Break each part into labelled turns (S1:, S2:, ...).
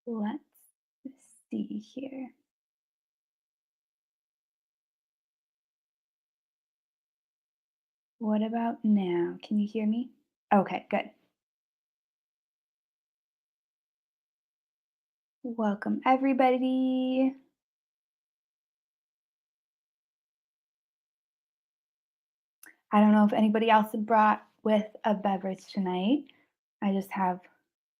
S1: Let's see here. What about now? Can you hear me? Okay, good. Welcome, everybody. I don't know if anybody else brought with a beverage tonight. I just have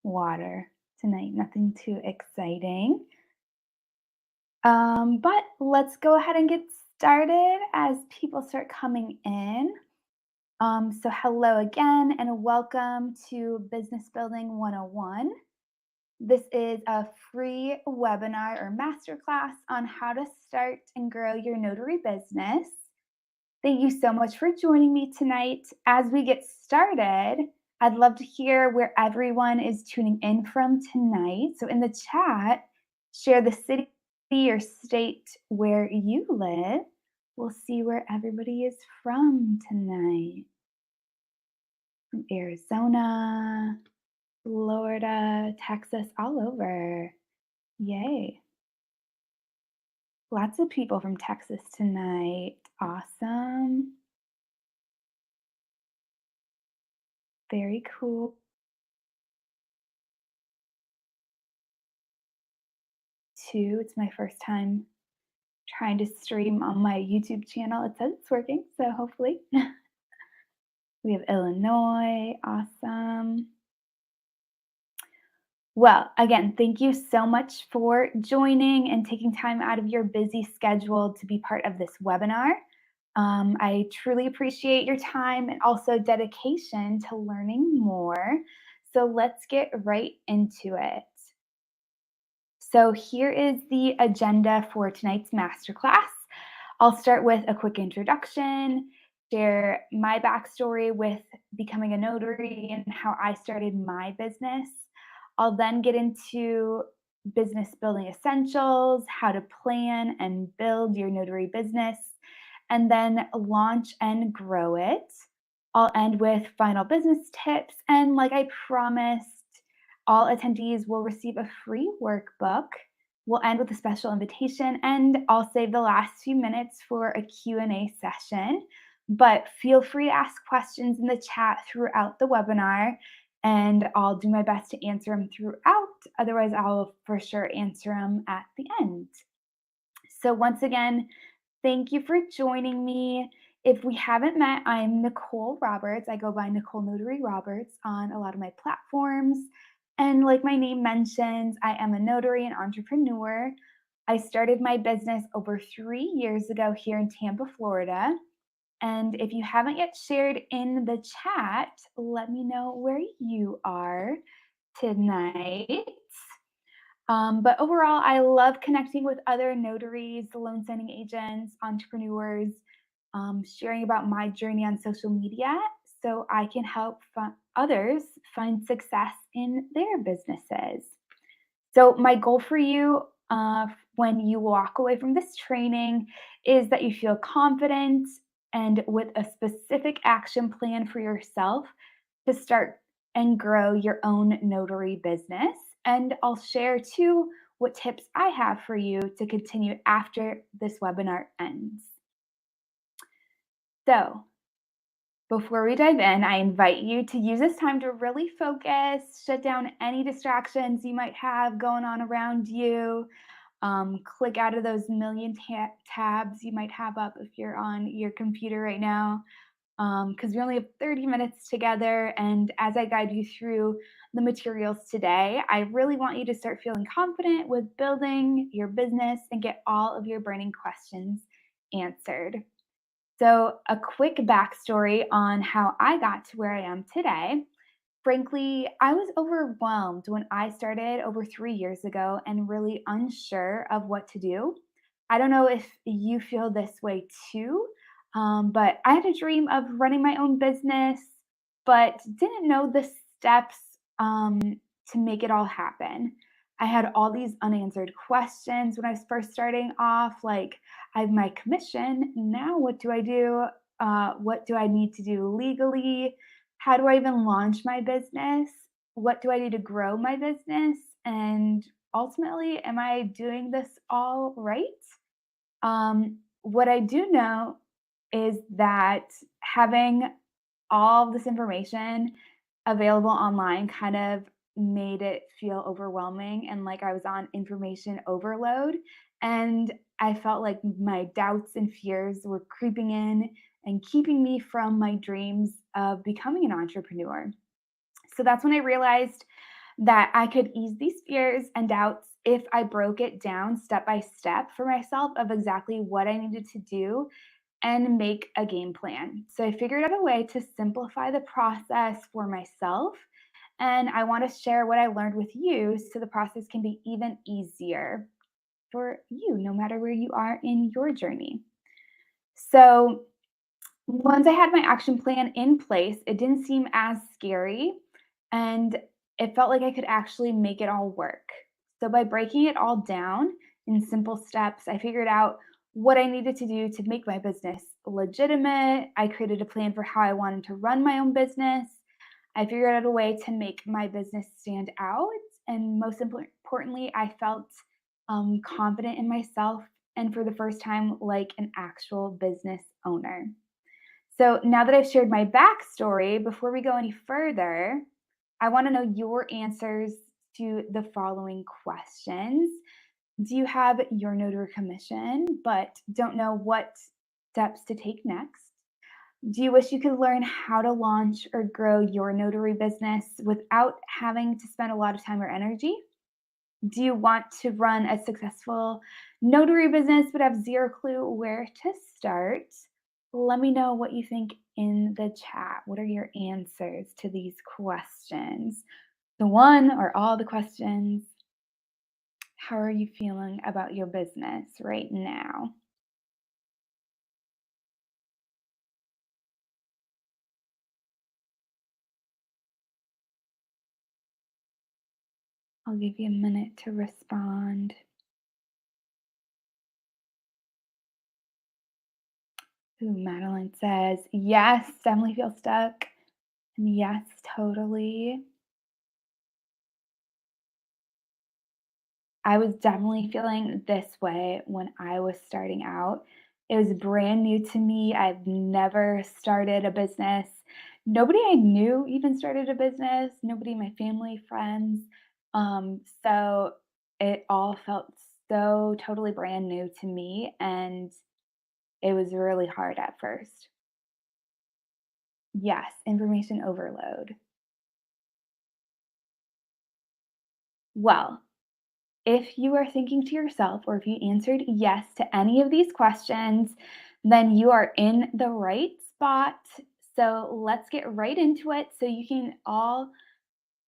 S1: water tonight, nothing too exciting. But let's go ahead and get started as people start coming in. So hello again and welcome to Business Building 101. This is a free webinar or masterclass on how to start and grow your notary business. Thank you so much for joining me tonight. As we get started, I'd love to hear where everyone is tuning in from tonight. So in the chat, share the city or state where you live. We'll see where everybody is from tonight. From Arizona, Florida, Texas, all over. Yay. Lots of people from Texas tonight. Awesome. Very cool. Too. It's my first time trying to stream on my YouTube channel. It says it's working, so hopefully. We have Illinois. Awesome. Well, again, thank you so much for joining and taking time out of your busy schedule to be part of this webinar. I truly appreciate your time and also dedication to learning more. So let's get right into it. So here is the agenda for tonight's masterclass. I'll start with a quick introduction, share my backstory with becoming a notary and how I started my business. I'll then get into business building essentials, how to plan and build your notary business, and then launch and grow it. I'll end with final business tips. And like I promised, all attendees will receive a free workbook. We'll end with a special invitation, and I'll save the last few minutes for a Q&A session. But feel free to ask questions in the chat throughout the webinar, and I'll do my best to answer them throughout. Otherwise, I'll for sure answer them at the end. So once again, thank you for joining me. If we haven't met, I'm Nicole Roberts. I go by Nicole Notary Roberts on a lot of my platforms. And like my name mentions, I am a notary and entrepreneur. I started my business over 3 years ago here in Tampa, Florida. And if you haven't yet shared in the chat, let me know where you are tonight. But overall, I love connecting with other notaries, loan signing agents, entrepreneurs, sharing about my journey on social media so I can help others find success in their businesses. So, my goal for you when you walk away from this training is that you feel confident and with a specific action plan for yourself to start and grow your own notary business. And I'll share too what tips I have for you to continue after this webinar ends. So, before we dive in, I invite you to use this time to really focus, shut down any distractions you might have going on around you. Click out of those million tabs you might have up if you're on your computer right now, because we only have 30 minutes together. And as I guide you through the materials today, I really want you to start feeling confident with building your business and get all of your burning questions answered. So, a quick backstory on how I got to where I am today. Frankly, I was overwhelmed when I started over 3 years ago and really unsure of what to do. I don't know if you feel this way too, but I had a dream of running my own business, but didn't know the steps to make it all happen. I had all these unanswered questions when I was first starting off, like, I have my commission. Now, what do I do? What do I need to do legally? How do I even launch my business? What do I do to grow my business? And ultimately, am I doing this all right? What I do know is that having all this information available online kind of made it feel overwhelming and like I was on information overload. And I felt like my doubts and fears were creeping in and keeping me from my dreams of becoming an entrepreneur. So that's when I realized that I could ease these fears and doubts if I broke it down step by step for myself of exactly what I needed to do and make a game plan. So I figured out a way to simplify the process for myself. And I want to share what I learned with you so the process can be even easier for you, no matter where you are in your journey. So once I had my action plan in place, it didn't seem as scary and it felt like I could actually make it all work. So, by breaking it all down in simple steps, I figured out what I needed to do to make my business legitimate. I created a plan for how I wanted to run my own business. I figured out a way to make my business stand out. And most importantly, I felt confident in myself and for the first time, like an actual business owner. So now that I've shared my backstory, before we go any further, I want to know your answers to the following questions. Do you have your notary commission, but don't know what steps to take next? Do you wish you could learn how to launch or grow your notary business without having to spend a lot of time or energy? Do you want to run a successful notary business but have zero clue where to start? Let me know what you think in the chat. What are your answers to these questions? The one or all the questions? How are you feeling about your business right now? I'll give you a minute to respond. Ooh, Madeline says, yes, definitely feel stuck. And yes, totally. I was definitely feeling this way when I was starting out. It was brand new to me. I've never started a business. Nobody I knew even started a business, nobody in my family, friends. So it all felt so totally brand new to me, and it was really hard at first. Yes, information overload. Well, if you are thinking to yourself, or if you answered yes to any of these questions, then you are in the right spot. So let's get right into it so you can all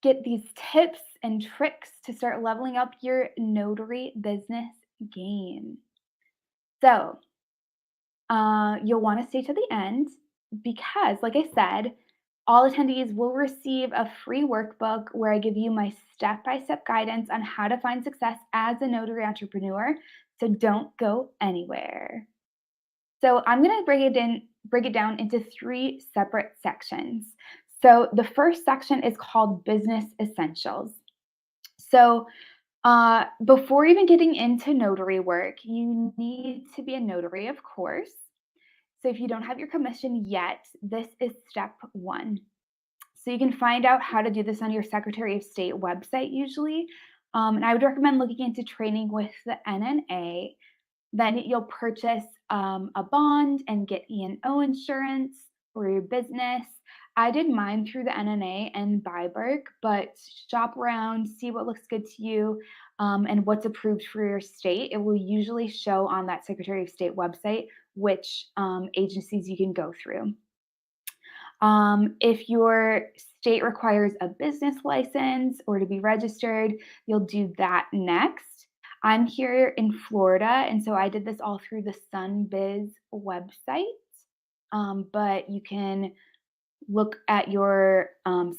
S1: get these tips and tricks to start leveling up your notary business game. So, you'll want to stay to the end because, like I said, all attendees will receive a free workbook where I give you my step by step guidance on how to find success as a notary entrepreneur. So don't go anywhere. So I'm going to break it down into three separate sections. So the first section is called Business Essentials. So before even getting into notary work, you need to be a notary, of course. So if you don't have your commission yet, this is step one. So you can find out how to do this on your Secretary of State website usually. And I would recommend looking into training with the NNA. Then you'll purchase a bond and get E&O insurance for your business. I did mine through the NNA and Byberg, but shop around, see what looks good to you, and what's approved for your state. It will usually show on that Secretary of State website which agencies you can go through. If your state requires a business license or to be registered, you'll do that next. I'm here in Florida, and so I did this all through the SunBiz website. But you can look at your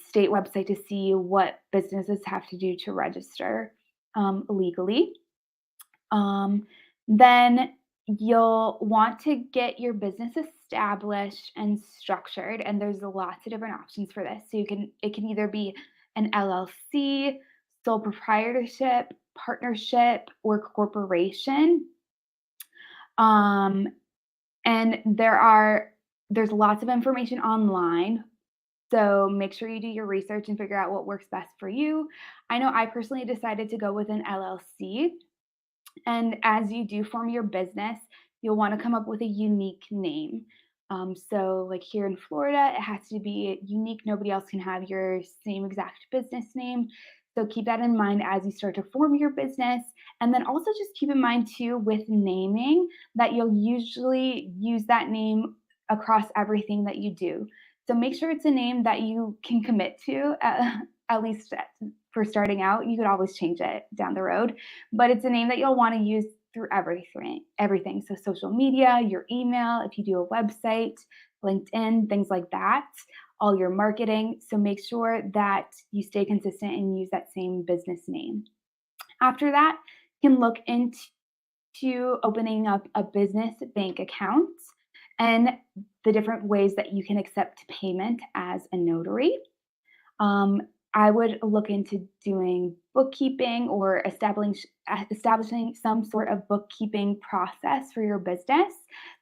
S1: state website to see what businesses have to do to register legally. Then you'll want to get your business established and structured, and there's lots of different options for this. So it can either be an LLC, sole proprietorship, partnership or corporation. Um, and there's lots of information online. So make sure you do your research and figure out what works best for you. I know I personally decided to go with an LLC. And as you do form your business, you'll want to come up with a unique name. So, like here in Florida, it has to be unique. Nobody else can have your same exact business name. So, keep that in mind as you start to form your business. And then also just keep in mind, too, with naming that you'll usually use that name across everything that you do. So, make sure it's a name that you can commit to, at least for starting out. You could always change it down the road, but it's a name that you'll want to use through everything. So social media, your email, if you do a website, LinkedIn, things like that, all your marketing. So make sure that you stay consistent and use that same business name. After that, you can look into opening up a business bank account and the different ways that you can accept payment as a notary. Um, I would look into doing bookkeeping or establishing some sort of bookkeeping process for your business.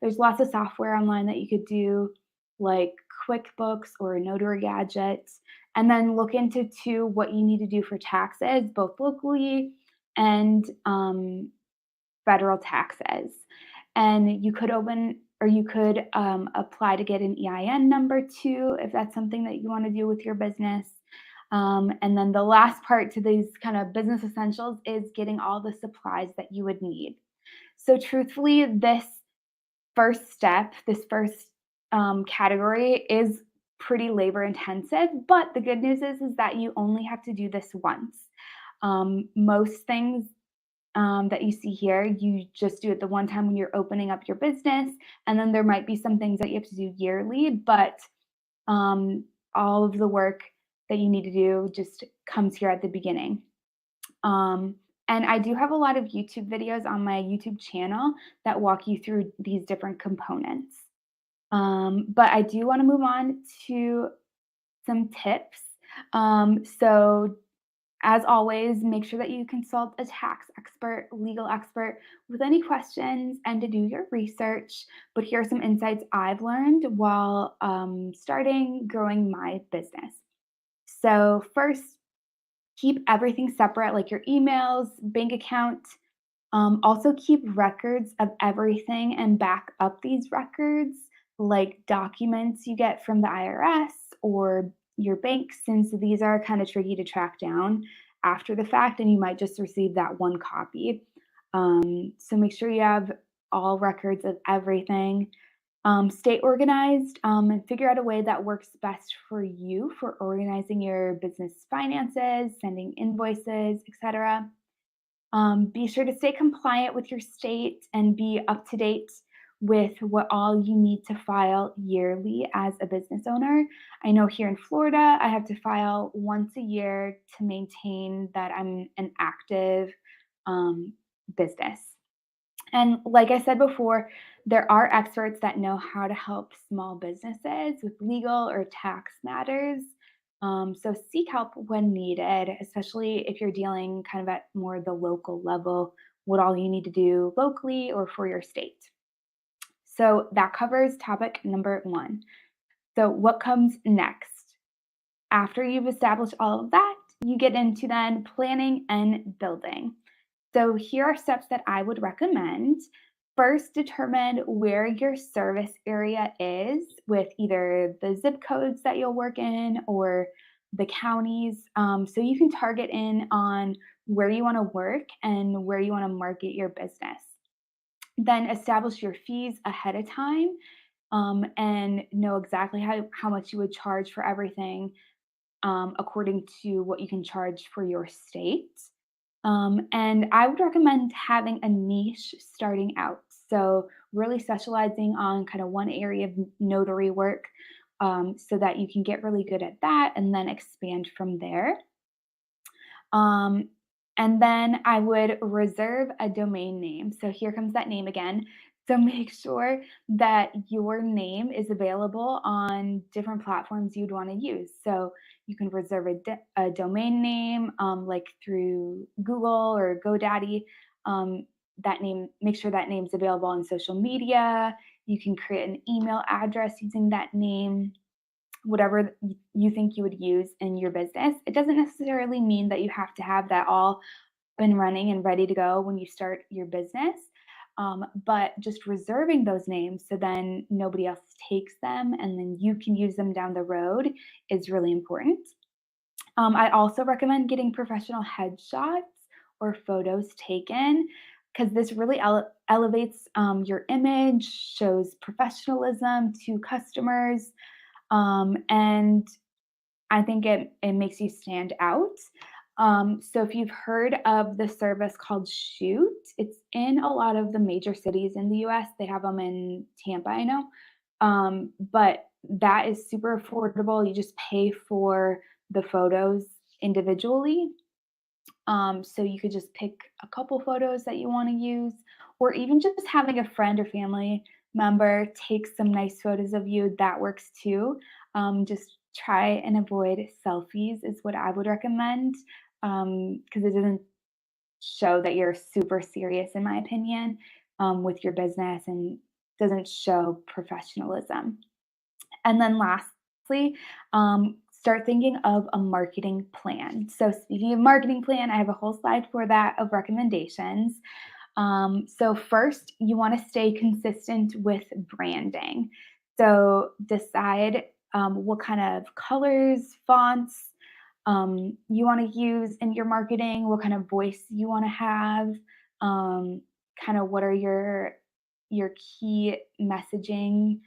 S1: There's lots of software online that you could do, like QuickBooks or Notary Gadgets, and then look into too what you need to do for taxes, both locally and federal taxes. And you could open or you could apply to get an EIN number too, if that's something that you want to do with your business. And then the last part to these kind of business essentials is getting all the supplies that you would need. So, truthfully, this first step, this first category is pretty labor intensive, but the good news is that you only have to do this once. Most things that you see here, you just do it the one time when you're opening up your business, and then there might be some things that you have to do yearly, but um, all of the work that you need to do just comes here at the beginning. Um, and I do have a lot of YouTube videos on my YouTube channel that walk you through these different components. But I do want to move on to some tips. So as always, make sure that you consult a tax expert, legal expert with any questions and to do your research. But here are some insights I've learned while growing my business. So, first, keep everything separate, like your emails, bank account. Also, keep records of everything and back up these records, like documents you get from the IRS or your bank, since these are kind of tricky to track down after the fact, and you might just receive that one copy. So, make sure you have all records of everything. Stay organized and figure out a way that works best for you for organizing your business finances, sending invoices, etc. Be sure to stay compliant with your state and be up to date with what all you need to file yearly as a business owner. I know here in Florida, I have to file once a year to maintain that I'm an active business. And like I said before, there are experts that know how to help small businesses with legal or tax matters. So seek help when needed, especially if you're dealing kind of at more the local level, what all you need to do locally or for your state. So that covers topic number one. So, what comes next? After you've established all of that, you get into then planning and building. So, here are steps that I would recommend. First, determine where your service area is with either the zip codes that you'll work in or the counties. So, you can target in on where you want to work and where you want to market your business. Then, establish your fees ahead of time and know exactly how much you would charge for everything according to what you can charge for your state. And I would recommend having a niche starting out. So, really specializing on kind of one area of notary work so that you can get really good at that and then expand from there. Um, and then I would reserve a domain name. So, here comes that name again. So, make sure that your name is available on different platforms you'd want to use. So, You can reserve a domain name, like through Google or GoDaddy. That name, make sure that name's available on social media. You can create an email address using that name, whatever you think you would use in your business. It doesn't necessarily mean that you have to have that all been running and ready to go when you start your business. But just reserving those names so then nobody else takes them and then you can use them down the road is really important. I also recommend getting professional headshots or photos taken because this really elevates your image, shows professionalism to customers, and I think it makes you stand out. So if you've heard of the service called Shoot, it's in a lot of the major cities in the US. They have them in Tampa, I know. But that is super affordable. You just pay for the photos individually. So you could just pick a couple photos that you want to use, or even just having a friend or family member take some nice photos of you. That works too. Just try and avoid selfies, is what I would recommend, because it doesn't show that you're super serious, in my opinion, with your business and doesn't show professionalism. And then lastly, start thinking of a marketing plan. So, speaking of marketing plan, I have a whole slide for that of recommendations. So, first, you want to stay consistent with branding. So, decide what kind of colors, fonts you want to use in your marketing, what kind of voice you want to have, kind of what are your key messaging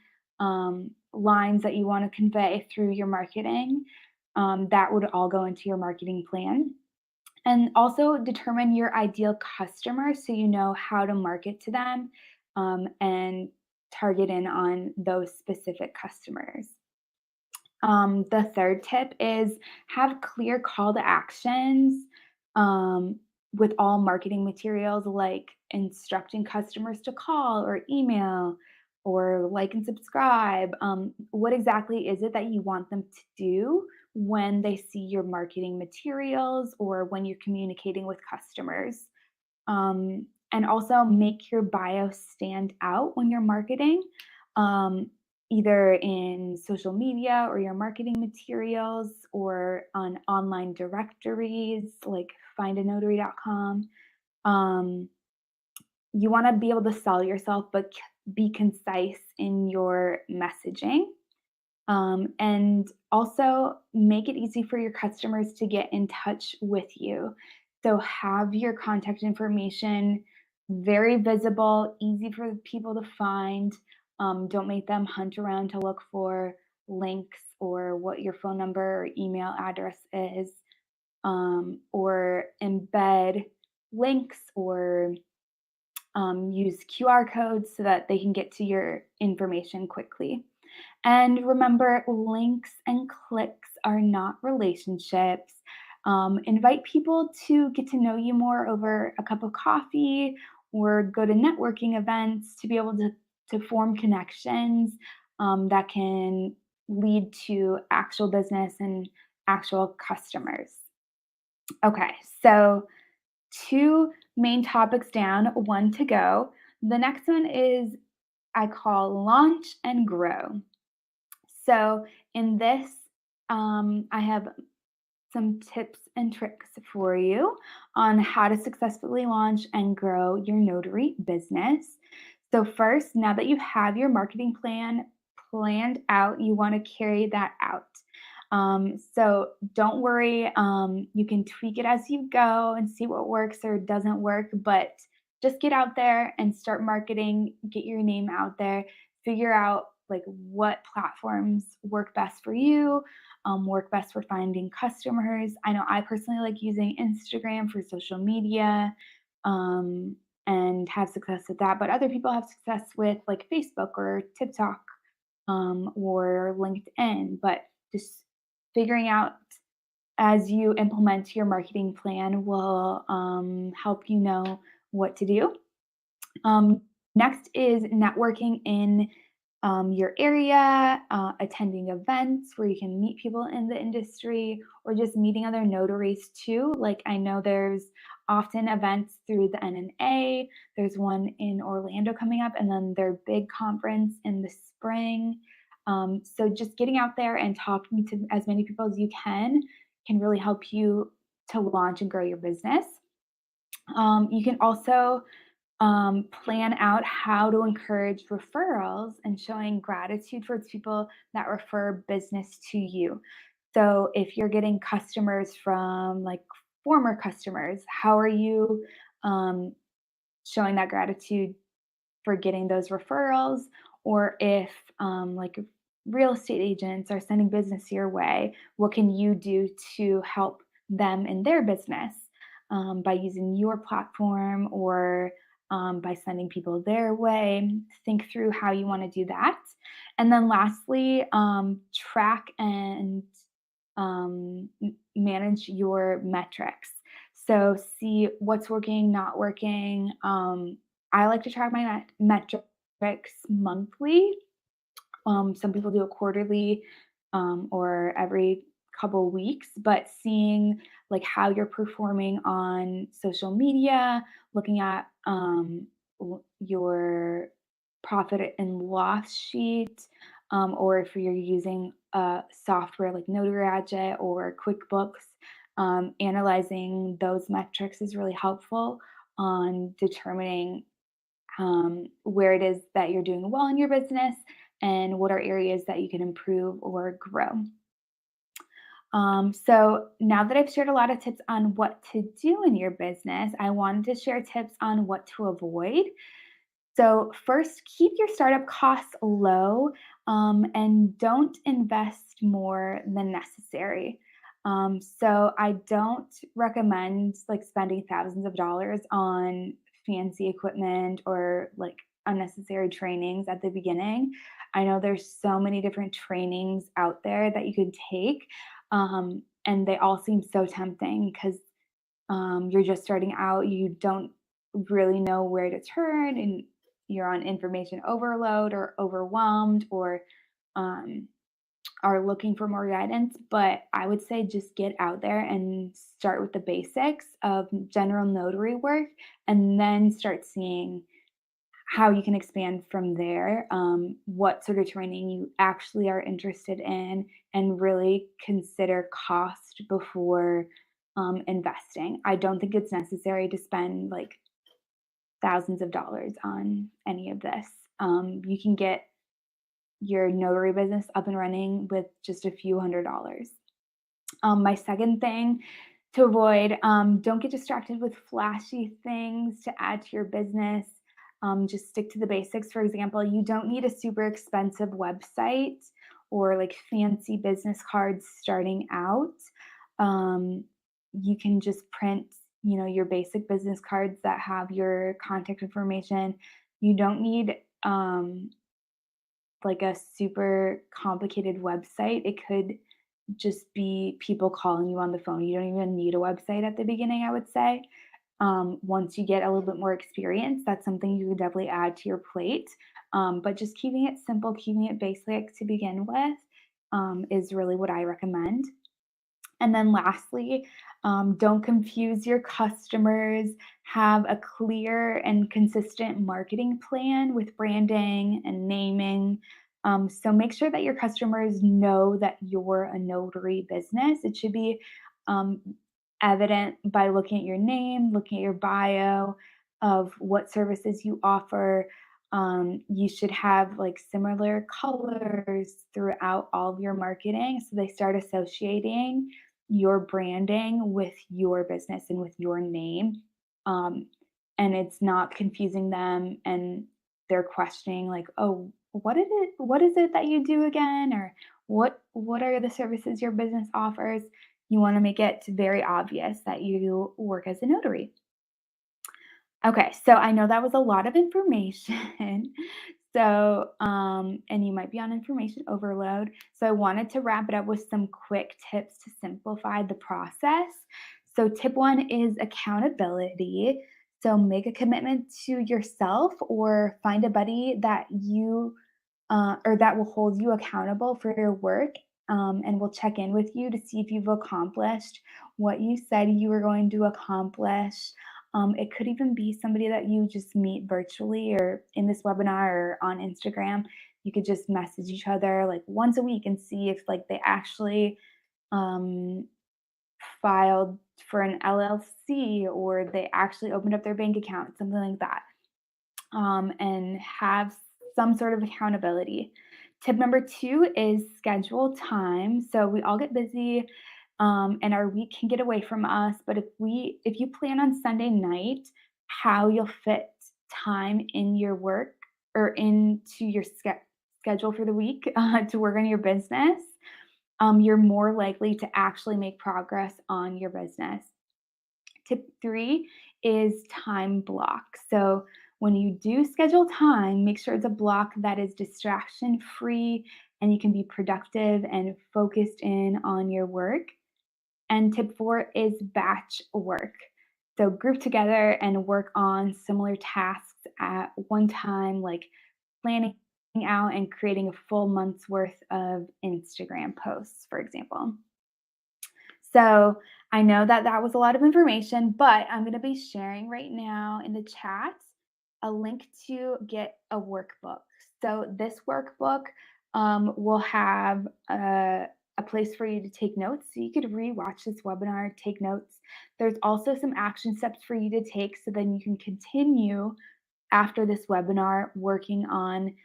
S1: lines that you want to convey through your marketing. That would all go into your marketing plan. And also determine your ideal customer so you know how to market to them and target in on those specific customers. The third tip is have clear call to actions with all marketing materials, like instructing customers to call or email or like and subscribe. What exactly is it that you want them to do when they see your marketing materials or when you're communicating with customers? And also make your bio stand out when you're marketing. Um, Either in social media or your marketing materials or on online directories like findanotary.com. Um, you want to be able to sell yourself, but be concise in your messaging. And also make it easy for your customers to get in touch with you. So have your contact information very visible, easy for people to find. Don't make them hunt around to look for links or what your phone number or email address is, or embed links or use QR codes so that they can get to your information quickly. And remember, links and clicks are not relationships. Invite people to get to know you more over a cup of coffee or go to networking events to be able to form connections that can lead to actual business and actual customers. Okay, so two main topics down, one to go. The next one is I call launch and grow. So, in this, I have some tips and tricks for you on how to successfully launch and grow your notary business. So, first, now that you have your marketing plan planned out, you want to carry that out. So, don't worry, you can tweak it as you go and see what works or doesn't work, but just get out there and start marketing, get your name out there, figure out like what platforms work best for you, work best for finding customers. I know I personally like using Instagram for social media and have success with that, but other people have success with like Facebook or TikTok or LinkedIn. But just figuring out as you implement your marketing plan will help you know what to do. Next is networking in your area, attending events where you can meet people in the industry, or just meeting other notaries too. Like I know there's often events through the NNA. There's one in Orlando coming up, and then their big conference in the spring. So just getting out there and talking to as many people as you can really help you to launch and grow your business. You can also plan out how to encourage referrals and showing gratitude towards people that refer business to you. So if you're getting customers from like former customers, how are you um, showing that gratitude for getting those referrals? Or if like real estate agents are sending business your way, what can you do to help them in their business by using your platform or by sending people their way? Think through how you want to do that. And then lastly, track and manage your metrics. So see what's working, not working. I like to track my metrics monthly. Some people do it quarterly or every couple weeks, but seeing like how you're performing on social media, looking at your profit and loss sheet, or if you're using software like Notary Gadget or QuickBooks, analyzing those metrics is really helpful on determining where it is that you're doing well in your business and what are areas that you can improve or grow. So now that I've shared a lot of tips on what to do in your business, I wanted to share tips on what to avoid. So, first, keep your startup costs low and don't invest more than necessary. So, I don't recommend like spending thousands of dollars on fancy equipment or like unnecessary trainings at the beginning. I know there's so many different trainings out there that you could take, and they all seem so tempting because you're just starting out, you don't really know where to turn, and you're on information overload or overwhelmed or um, are looking for more guidance. But I would say just get out there and start with the basics of general notary work and then start seeing how you can expand from there, what sort of training you actually are interested in, and really consider cost before investing. I don't think it's necessary to spend like thousands of dollars on any of this. You can get your notary business up and running with just a few $100s. My second thing to avoid, don't get distracted with flashy things to add to your business. Just stick to the basics. For example, you don't need a super expensive website or like fancy business cards starting out. Um, you can just print, your basic business cards that have your contact information. You don't need like a super complicated website. It could just be people calling you on the phone. You don't even need a website at the beginning, I would say. Once you get a little bit more experience, that's something you could definitely add to your plate. But just keeping it simple, keeping it basic to begin with is really what I recommend. And then lastly, don't confuse your customers. Have a clear and consistent marketing plan with branding and naming. So make sure that your customers know that you're a notary business. It should be um, evident by looking at your name, looking at your bio of what services you offer. You should have like similar colors throughout all of your marketing so they start associating your branding with your business and with your name. Um, and it's not confusing them and they're questioning like, oh, what is it that you do again? Or what are the services your business offers? You want to make it very obvious that you work as a notary. Okay, so I know that was a lot of information. So, and you might be on information overload. So, I wanted to wrap it up with some quick tips to simplify the process. So, tip one is accountability. So, make a commitment to yourself or find a buddy that you or that will hold you accountable for your work, and will check in with you to see if you've accomplished what you said you were going to accomplish. It could even be somebody that you just meet virtually or in this webinar or on Instagram. You could just message each other like once a week and see if like they actually um, filed for an LLC or they actually opened up their bank account, something like that, and have some sort of accountability. Tip number two is schedule time. So we all get busy, and our week can get away from us. But if you plan on Sunday night, how you'll fit time in your work or into your schedule for the week to work on your business, you're more likely to actually make progress on your business. Tip three is time block. So when you do schedule time, make sure it's a block that is distraction free and you can be productive and focused in on your work. And tip four is batch work. So group together and work on similar tasks at one time, like planning out and creating a full month's worth of Instagram posts, for example. So I know that that was a lot of information, but I'm going to be sharing right now in the chat a link to get a workbook. So this workbook will have a place for you to take notes. So you could rewatch this webinar, take notes. There's also some action steps for you to take so then you can continue after this webinar working on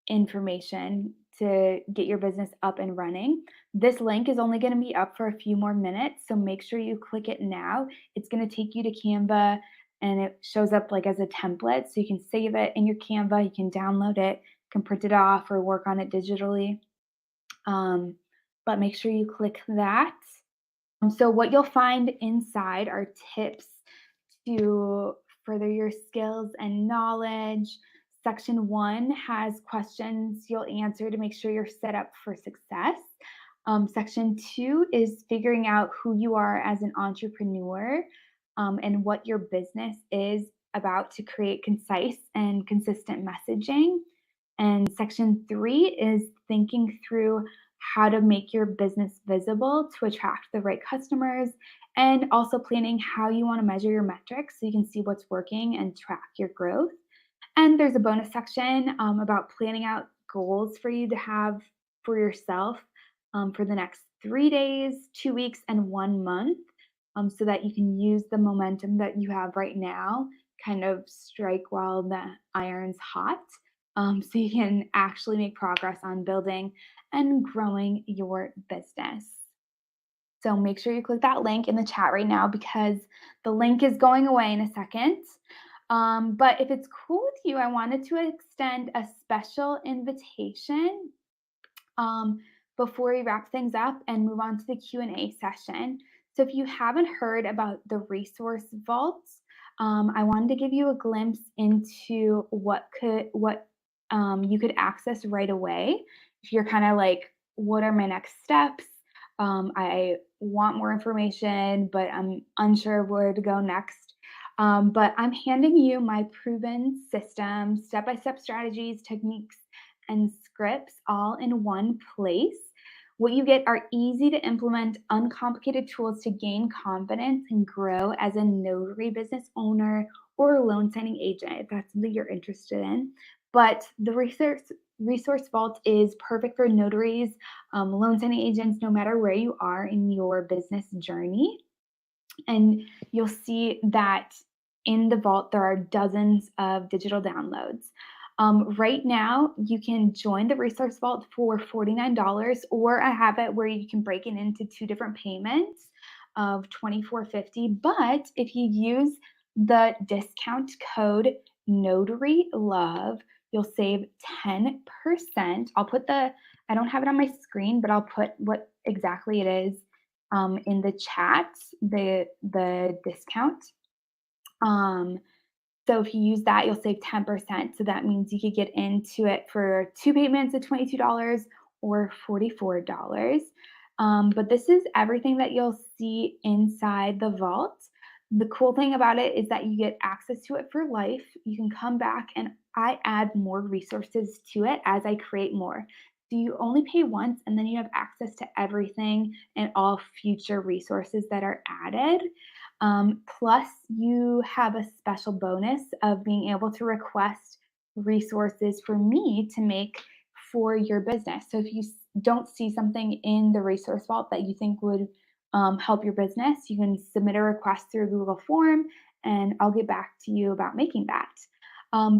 S1: information to get your business up and running. This link is only going to be up for a few more minutes, so make sure you click it now. It's going to take you to Canva and it shows up like as a template, so you can save it in your Canva, you can download it, you can print it off or work on it digitally. But make sure you click that. So what you'll find inside are tips to further your skills and knowledge. Section one has questions you'll answer to make sure you're set up for success. Section two is figuring out who you are as an entrepreneur, and what your business is about to create concise and consistent messaging. And section three is thinking through how to make your business visible to attract the right customers, and also planning how you want to measure your metrics so you can see what's working and track your growth. And there's a bonus section about planning out goals for you to have for yourself for the next 3 days, 2 weeks, and 1 month, so that you can use the momentum that you have right now, kind of strike while the iron's hot, so you can actually make progress on building and growing your business. So make sure you click that link in the chat right now because the link is going away in a second. But if it's cool with you, I wanted to extend a special invitation before we wrap things up and move on to the Q&A session. So if you haven't heard about the Resource Vault, I wanted to give you a glimpse into what you could access right away. If you're kind of like, what are my next steps? I want more information, but I'm unsure where to go next. But I'm handing you my proven system, step-by-step strategies, techniques, and scripts all in one place. What you get are easy to implement, uncomplicated tools to gain confidence and grow as a notary business owner or a loan signing agent, if that's something you're interested in. But the Resource Vault is perfect for notaries, loan signing agents, no matter where you are in your business journey. And you'll see that in the vault, there are dozens of digital downloads. Right now, you can join the Resource Vault for $49, or I have it where you can break it into 2 different payments of $24.50. But if you use the discount code NotaryLove, you'll save 10%. I don't have it on my screen, but I'll put what exactly it is in the chat, the discount. So if you use that, you'll save 10%. So that means you could get into it for 2 payments of $22 or $44. But this is everything that you'll see inside the vault. The cool thing about it is that you get access to it for life. You can come back and I add more resources to it as I create more. So you only pay once and then you have access to everything and all future resources that are added. Plus, you have a special bonus of being able to request resources for me to make for your business. So if you don't see something in the resource vault that you think would help your business, you can submit a request through a Google form and I'll get back to you about making that.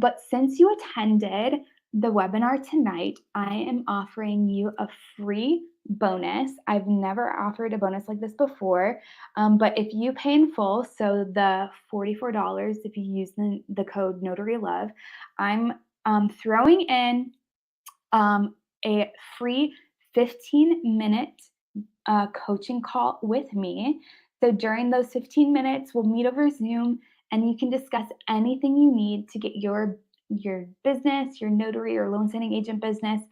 S1: But since you attended the webinar tonight, I am offering you a free bonus. I've never offered a bonus like this before, but if you pay in full, so the $44, if you use the code Notary Love, I'm throwing in a free 15-minute coaching call with me. So during those 15 minutes, we'll meet over Zoom and you can discuss anything you need to get your business, your notary or loan signing agent business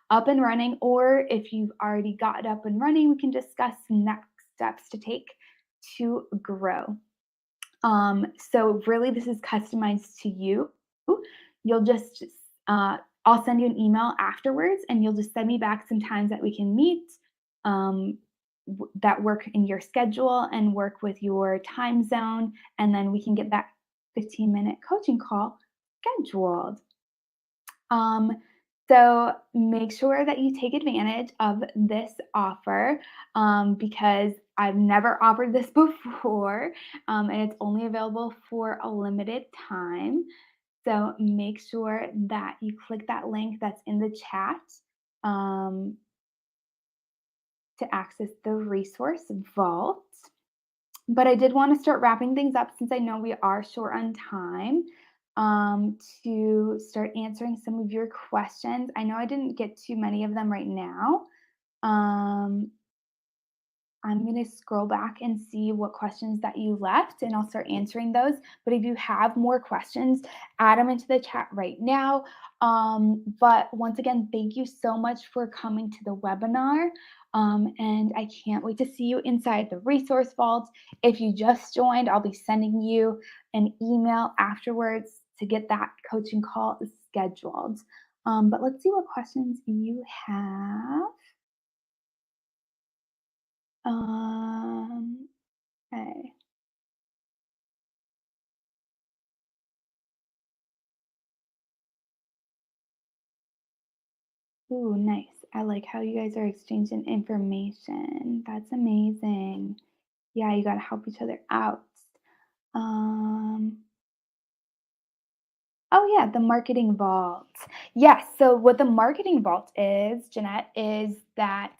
S1: up and running. Or if you've already got it up and running, we can discuss next steps to take to grow. So really this is customized to you. You'll just, I'll send you an email afterwards and you'll just send me back some times that we can meet that work in your schedule and work with your time zone. And then we can get that 15-minute coaching call scheduled. So make sure that you take advantage of this offer because I've never offered this before and it's only available for a limited time. So make sure that you click that link that's in the chat to access the resource vault. But I did want to start wrapping things up since I know we are short on time to start answering some of your questions. I know I didn't get too many of them right now. I'm going to scroll back and see what questions that you left and I'll start answering those. But if you have more questions, add them into the chat right now. But once again, thank you so much for coming to the webinar. And I can't wait to see you inside the resource vault. If you just joined, I'll be sending you an email afterwards to get that coaching call scheduled. But let's see what questions you have. Okay. Ooh, nice. I like how you guys are exchanging information. That's amazing. Yeah, you gotta help each other out. Um, oh yeah, the marketing vault. Yes, so what the marketing vault is, Jeanette, is that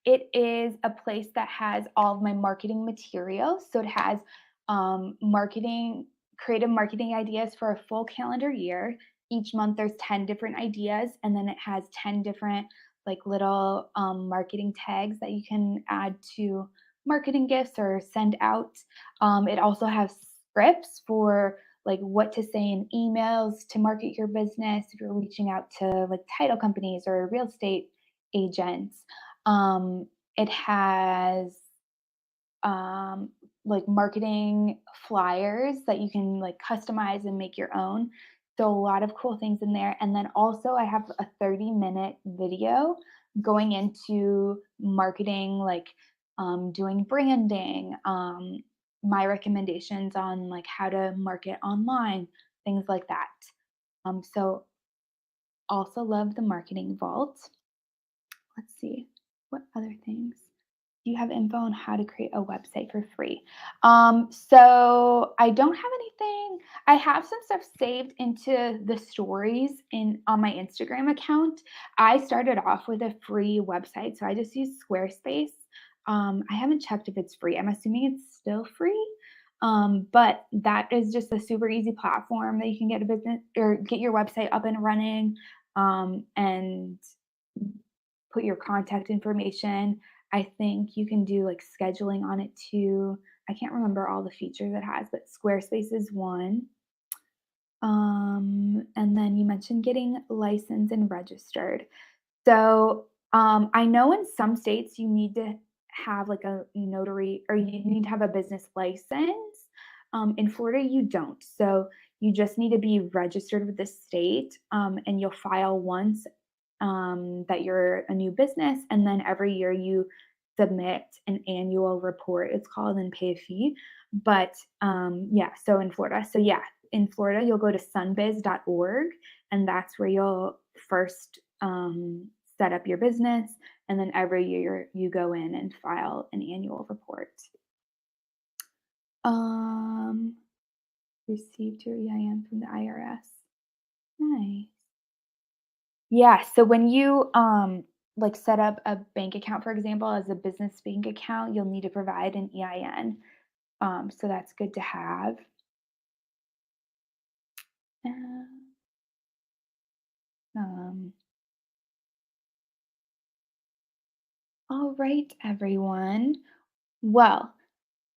S1: it is a place that has all of my marketing materials. So it has creative marketing ideas for a full calendar year. Each month there's 10 different ideas, and then it has 10 different like little marketing tags that you can add to marketing gifts or send out. It also has scripts for like what to say in emails to market your business if you're reaching out to like title companies or real estate agents. It has um, like marketing flyers that you can like customize and make your own. So a lot of cool things in there. And then also I have a 30-minute video going into marketing, like doing branding, my recommendations on like how to market online, things like that. So also love the marketing vault. Let's see, what other things? Do you have info on how to create a website for free? So I don't have anything. I have some stuff saved into the stories on my Instagram account. I started off with a free website, so I just use Squarespace. I haven't checked if it's free. I'm assuming it's still free. But that is just a super easy platform that you can get a business or get your website up and running and put your contact information. I think you can do like scheduling on it too. I can't remember all the features it has, but Squarespace is one. And then you mentioned getting licensed and registered. So I know in some states you need to have like a notary or you need to have a business license. In Florida, you don't. So You just need to be registered with the state, and you'll file once that you're a new business, and then every year you submit an annual report, it's called, and pay a fee. But yeah, so in Florida. So yeah, in Florida, you'll go to sunbiz.org, and that's where you'll first set up your business. And then every year you go in and file an annual report. Um, Received your EIN from the IRS. Nice. Yeah, so when you, like, set up a bank account, for example, as a business bank account, you'll need to provide an EIN, so that's good to have. Uh, um, all right, everyone. Well,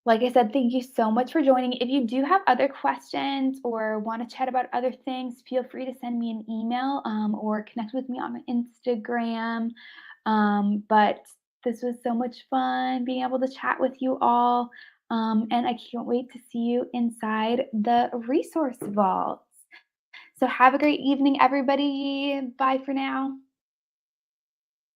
S1: like I said, thank you so much for joining. If you do have other questions or want to chat about other things, feel free to send me an email, or connect with me on my Instagram. But this was so much fun being able to chat with you all. And I can't wait to see you inside the resource vaults. So have a great evening, everybody. Bye for now.